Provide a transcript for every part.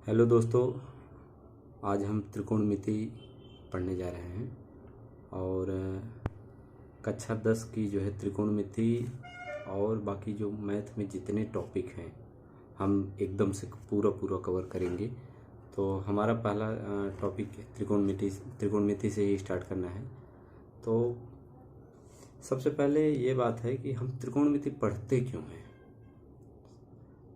Hello दोस्तों, आज हम त्रिकोणमिति पढ़ने जा रहे हैं और कक्षा 10 की जो है त्रिकोणमिति और बाकी जो मैथ में जितने टॉपिक हैं हम एकदम से पूरा कवर करेंगे। तो हमारा पहला टॉपिक त्रिकोणमिति से ही स्टार्ट करना है। तो सबसे पहले ये बात है कि हम त्रिकोणमिति पढ़ते क्यों हैं।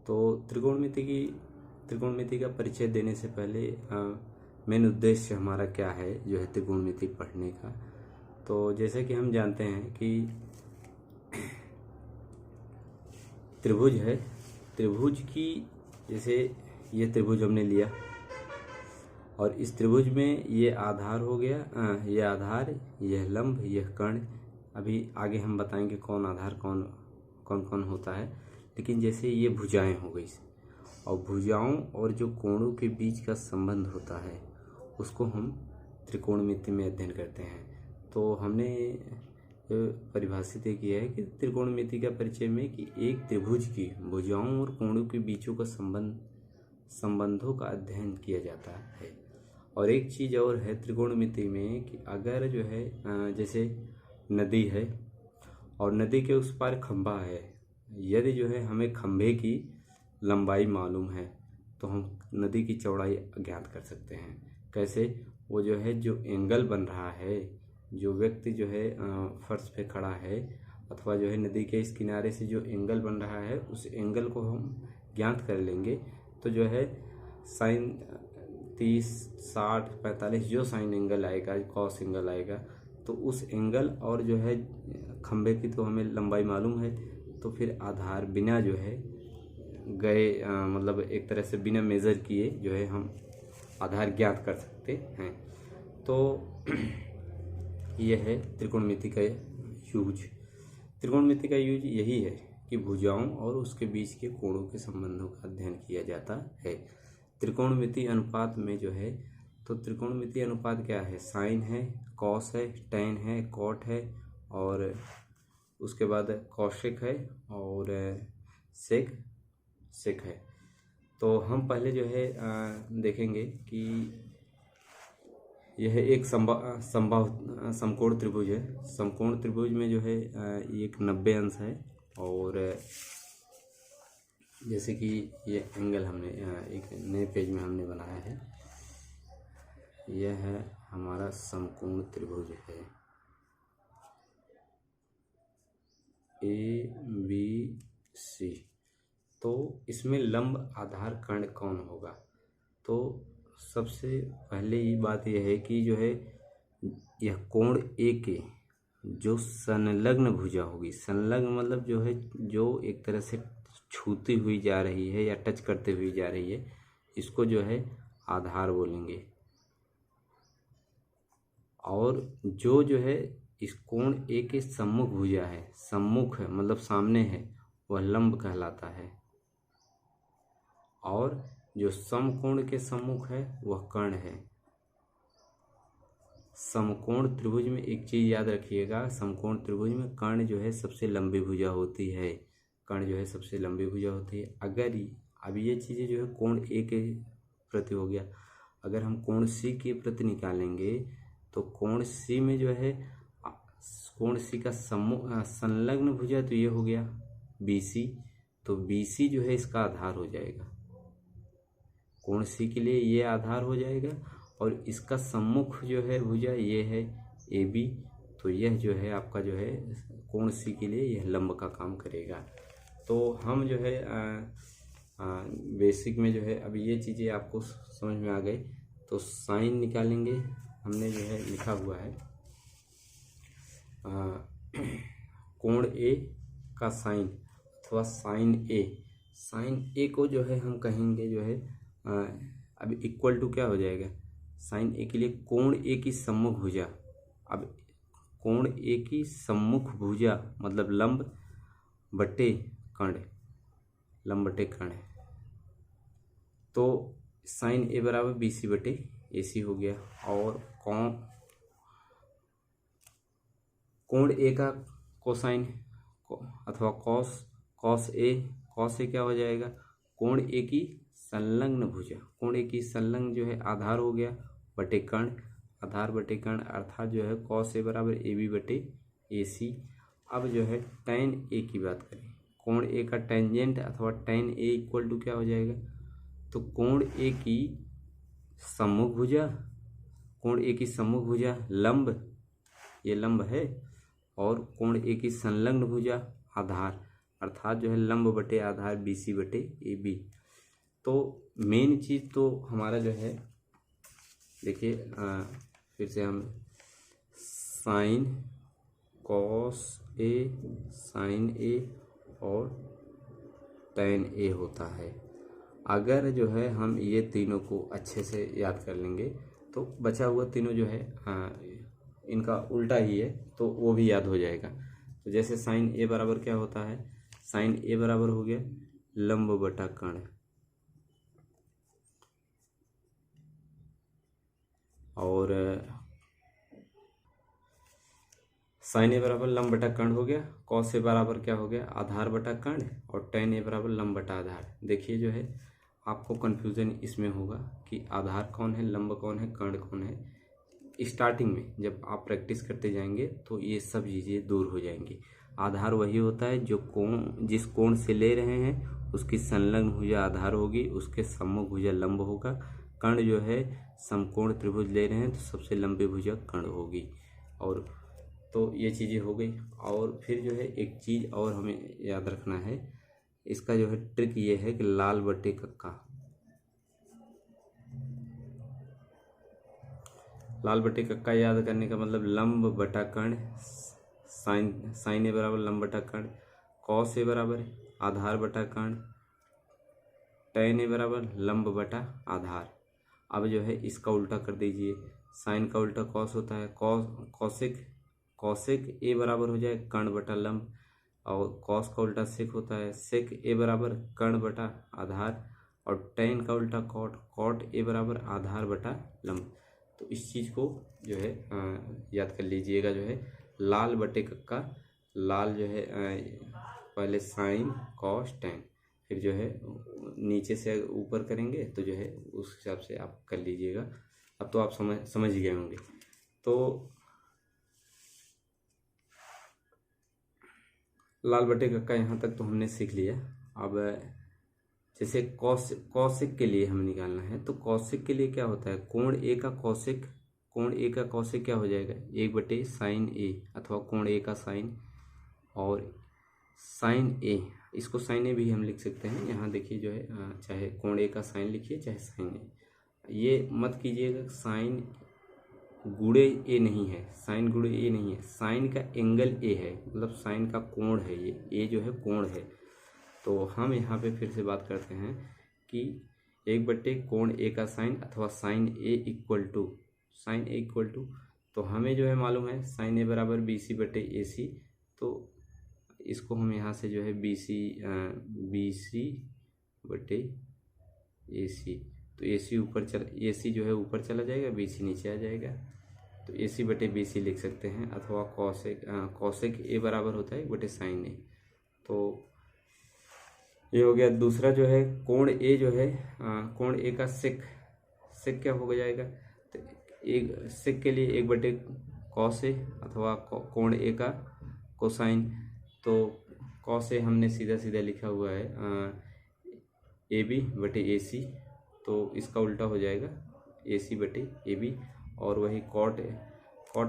तो त्रिकोणमिति का परिचय देने से पहले मेन उद्देश्य हमारा क्या है जो है त्रिकोणमिति पढ़ने का। तो जैसे कि हम जानते हैं कि त्रिभुज है, त्रिभुज की जैसे ये त्रिभुज हमने लिया और इस त्रिभुज में ये आधार हो गया, ये आधार, यह लंब, यह कर्ण। अभी आगे हम बताएंगे कौन आधार कौन कौन होता है। लेकिन जैसे ये भुजाएं हो गई और भुजाओं और जो कोणों के बीच का संबंध होता है उसको हम त्रिकोणमिति में अध्ययन करते हैं। तो हमने परिभाषित किया है कि त्रिकोणमिति का परिचय में कि एक त्रिभुज की भुजाओं और कोणों के बीचों का संबंधों का अध्ययन किया जाता है। और एक चीज़ और है त्रिकोणमिति में कि अगर जो है जैसे नदी है और नदी के उस पार खंभा है, यदि जो है हमें खंभे की लंबाई मालूम है तो हम नदी की चौड़ाई ज्ञात कर सकते हैं। कैसे? वो जो है जो एंगल बन रहा है, जो व्यक्ति जो है फर्श पे खड़ा है अथवा जो है नदी के इस किनारे से जो एंगल बन रहा है उस एंगल को हम ज्ञात कर लेंगे। तो जो है साइन 30, 60, 45 जो साइन एंगल आएगा, कॉस एंगल आएगा, तो उस एंगल और जो है खंभे की तो हमें लंबाई मालूम है। तो फिर आधार बिना जो है गए मतलब एक तरह से बिना मेज़र किए जो है हम आधार ज्ञात कर सकते हैं। तो यह है त्रिकोणमिति का यूज। त्रिकोणमिति का यूज यही है कि भुजाओं और उसके बीच के कोणों के संबंधों का अध्ययन किया जाता है। त्रिकोणमिति अनुपात में जो है, तो त्रिकोणमिति अनुपात क्या है? साइन है, कॉस है, टेन है, कॉट है और उसके बाद कौशिक है और सेक है। तो हम पहले जो है देखेंगे कि यह एक समकोण त्रिभुज है। समकोण त्रिभुज में जो है एक 90 अंश है और जैसे कि ये एंगल हमने एक नए पेज में हमने बनाया है। यह है हमारा समकोण त्रिभुज है ABC। तो इसमें लंब आधार कर्ण कौन होगा? तो सबसे पहले ये बात यह है कि जो है यह कोण ए के जो संलग्न भुजा होगी, संलग्न मतलब जो है जो एक तरह से छूती हुई जा रही है या टच करते हुई जा रही है, इसको जो है आधार बोलेंगे। और जो है इस कोण ए के सम्मुख भुजा है, सम्मुख है मतलब सामने है, वह लंब कहलाता है। और जो समकोण के सम्मुख है वह कर्ण है। समकोण त्रिभुज में एक चीज याद रखिएगा, समकोण त्रिभुज में कर्ण जो है सबसे लंबी भुजा होती है। कर्ण जो है सबसे लंबी भुजा होती है। अगर अब ये चीजें जो है कोण ए के प्रति हो गया, अगर हम कोण सी के प्रति निकालेंगे तो कोण सी में जो है कोण सी का संलग्न भुजा तो ये हो गया BC। तो BC जो है इसका आधार हो जाएगा, कोण सी के लिए ये आधार हो जाएगा और इसका सम्मुख जो है भुजा ये है AB। तो यह जो है आपका जो है कोण सी के लिए यह लंब का काम करेगा। तो हम जो है बेसिक में जो है अब ये चीज़ें आपको समझ में आ गई। तो साइन निकालेंगे, हमने जो है लिखा हुआ है कोण ए का साइन अथवा साइन ए। साइन ए को जो है हम कहेंगे जो है अब इक्वल टू क्या हो जाएगा? साइन ए के लिए कोण ए की सम्मुख भुजा। अब कोण ए की सम्मुख भुजा मतलब लंब बटे कर्ण, लंब बटे कर्ण। तो साइन ए बराबर BC बटे AC हो गया। और कोण ए का कोसाइन अथवा कॉस ए क्या हो जाएगा? कोण ए की संलग्न भुजा, कोण ए की संलग्न जो है आधार हो गया बटे कर्ण, आधार बटे कर्ण अर्थात जो है कॉस ए बराबर ए बी बटे ए सी। अब जो है tan ए की बात करें, कोण ए का टेंजेंट अथवा tan ए इक्वल टू क्या हो जाएगा, तो कोण ए की सम्मुख भुजा, कोण ए की सम्मुख भुजा लंब, ये लंब है, और कोण ए की संलग्न भुजा आधार अर्थात जो है लंब बटे आधार बी सी बटे ए बी। तो मेन चीज़ तो हमारा जो है देखिए फिर से हम साइन कॉस ए साइन ए और tan ए होता है। अगर जो है हम ये तीनों को अच्छे से याद कर लेंगे तो बचा हुआ तीनों जो है इनका उल्टा ही है तो वो भी याद हो जाएगा। तो जैसे साइन ए बराबर क्या होता है, साइन ए बराबर हो गया लंब बटा कर्ण, और साइन ए बराबर लंब बटा कर्ण हो गया, कॉस ए बराबर क्या हो गया आधार बटा कर्ण, और tan ए बराबर लंब बटा आधार। देखिए जो है आपको कन्फ्यूज़न इसमें होगा कि आधार कौन है, लंब कौन है, कर्ण कौन है। स्टार्टिंग में जब आप प्रैक्टिस करते जाएंगे तो ये सब चीज़ें दूर हो जाएंगी। आधार वही होता है जो कोण, जिस कोण से ले रहे हैं उसकी संलग्न भुजा आधार होगी, उसके सम्मुख भुजा लंब होगा। कर्ण जो है समकोण त्रिभुज ले रहे हैं तो सबसे लंबी भुजा कर्ण होगी। और तो ये चीज़ें हो गई। और फिर जो है एक चीज़ और हमें याद रखना है, इसका जो है ट्रिक ये है कि लाल बटे कक्का, लाल बटे कक्का याद करने का मतलब लंब बटा कर्ण, साइन ए बराबर लंब बटा कर्ण, कॉस ए बराबर आधार बटा कर्ण, tan ए बराबर लंब बटा आधार। अब जो है इसका उल्टा कर दीजिए, साइन का उल्टा कॉस होता है, कॉसेक ए बराबर हो जाए कर्ण बटा लंब, और कॉस का उल्टा सेक होता है, सेक ए बराबर कर्ण बटा आधार, और tan का उल्टा कॉट ए बराबर आधार बटा लंब। तो इस चीज़ को जो है याद कर लीजिएगा। जो है लाल बटे कक्का, लाल जो है पहले साइन कॉस tan, फिर जो है नीचे से ऊपर करेंगे तो जो है उस हिसाब से आप कर लीजिएगा। अब तो आप समझ गए होंगे। तो लाल बटे कक्का यहाँ तक तो हमने सीख लिया। अब जैसे कौशिक के लिए हमें निकालना है, तो कौशिक के लिए क्या होता है, कोण ए का कौशिक, कोण ए का कौशिक क्या हो जाएगा 1 बटे साइन ए, अथवा कोण ए का साइन, और साइन ए, इसको साइन ए भी हम लिख सकते हैं। यहाँ देखिए जो है चाहे कोण ए का साइन लिखिए चाहे साइन ए, ये मत कीजिएगा साइन गुणे ए नहीं है, साइन गुणे ए नहीं है, साइन का एंगल ए है, मतलब साइन का कोण है, ये ए जो है कोण है। तो हम यहाँ पे फिर से बात करते हैं कि 1 बटे कोण ए का साइन अथवा साइन ए इक्वल टू, तो हमें जो है मालूम है साइन ए बराबर बी सी बटे ए सी, तो इसको हम यहाँ से जो है बी सी बटे ए सी, तो ए सी जो है ऊपर चला जाएगा, बी सी नीचे आ जाएगा, तो ए सी बटे बी सी लिख सकते हैं। अथवा कॉसेक ए बराबर होता है 1 बटे साइन ए, तो ये हो गया। दूसरा जो है कोण ए जो है कोण ए का सेक क्या हो जाएगा, तो एक सेक के लिए 1 बटे कॉस ए, अथवा कोण ए का कोसाइन, तो कॉस ए हमने सीधा लिखा हुआ है ए बी बटे ए सी, तो इसका उल्टा हो जाएगा ए सी बटे ए बी। और वही कॉट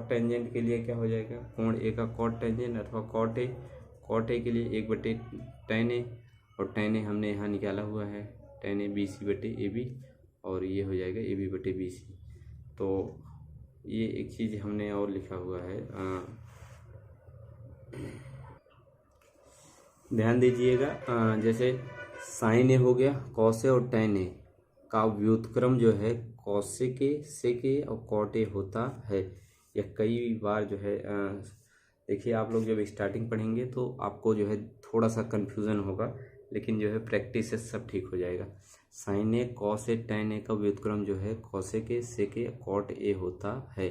टेंजेंट के लिए क्या हो जाएगा, कोण ए का कॉट टेंजेंट अथवा कॉट ए के लिए 1 बटे tan ए, और tan ए हमने यहाँ निकाला हुआ है tan ए बी सी बटे ए बी, और ये हो जाएगा ए बी बटे बी सी। तो ये एक चीज़ हमने और लिखा हुआ है, ध्यान दीजिएगा। जैसे साइन ए हो गया, कॉस ए और tan ए का व्युत्क्रम जो है कॉसेक ए, सेक ए और कॉट ए होता है। यह कई बार जो है देखिए आप लोग जब स्टार्टिंग पढ़ेंगे तो आपको जो है थोड़ा सा कन्फ्यूज़न होगा, लेकिन जो है प्रैक्टिस से सब ठीक हो जाएगा। Sign A cos A tan ए का व्युत्क्रम जो है cosec A, sec A, cot A होता है।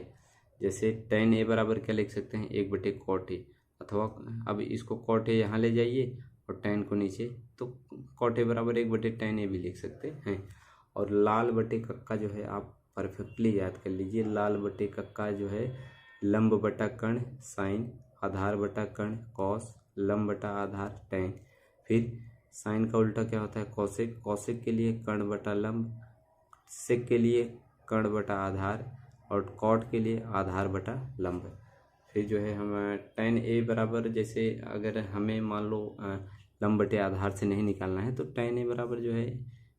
जैसे tan ए बराबर क्या लिख सकते हैं 1 बटे कॉट ए, अथवा अब इसको कॉट ए यहाँ ले जाइए और tan को नीचे तो कॉट ए बराबर 1/tan A भी लिख सकते हैं। और लाल बटे कक्का जो है आप परफेक्टली याद कर लीजिए, लाल बटे कक्का जो है लंब बटा कर्ण साइन, आधार बटा कर्ण कॉस, लंब बटा आधार टैन। फिर साइन का उल्टा क्या होता है कॉसेक, कॉसेक के लिए कर्ण बटा लंब, सेक के लिए कर्ण बटा आधार, और कॉट के लिए आधार बटा लंब। फिर जो है हम tan A बराबर, जैसे अगर हमें मान लो लंब बटे आधार से नहीं निकालना है तो tan A बराबर जो है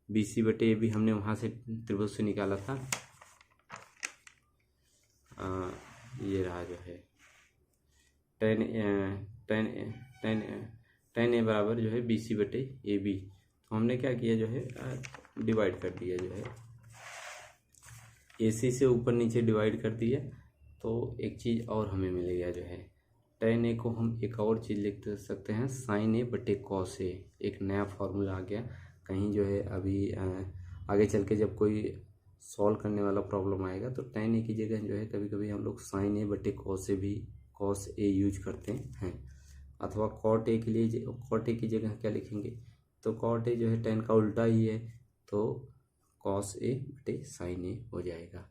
BC बटे AB हमने वहाँ से त्रिभुज से निकाला था। ये रहा जो है tan A बराबर जो है BC बटे AB। तो हमने क्या किया जो है डिवाइड कर दिया, जो है AC से ऊपर नीचे डिवाइड कर दिया। तो एक चीज़ और हमें मिल गया जो है tan A को हम एक और चीज़ लिख सकते हैं sin A बटे cos A। एक नया फार्मूला आ गया। कहीं जो है अभी आगे चल के जब कोई सॉल्व करने वाला प्रॉब्लम आएगा तो tan A की जगह जो है कभी कभी हम लोग sin A बटे cos A यूज करते हैं। अथवा cot A के लिए cot A की जगह क्या लिखेंगे, तो cot A जो है tan का उल्टा ही है, तो cos A बटे sin A हो जाएगा।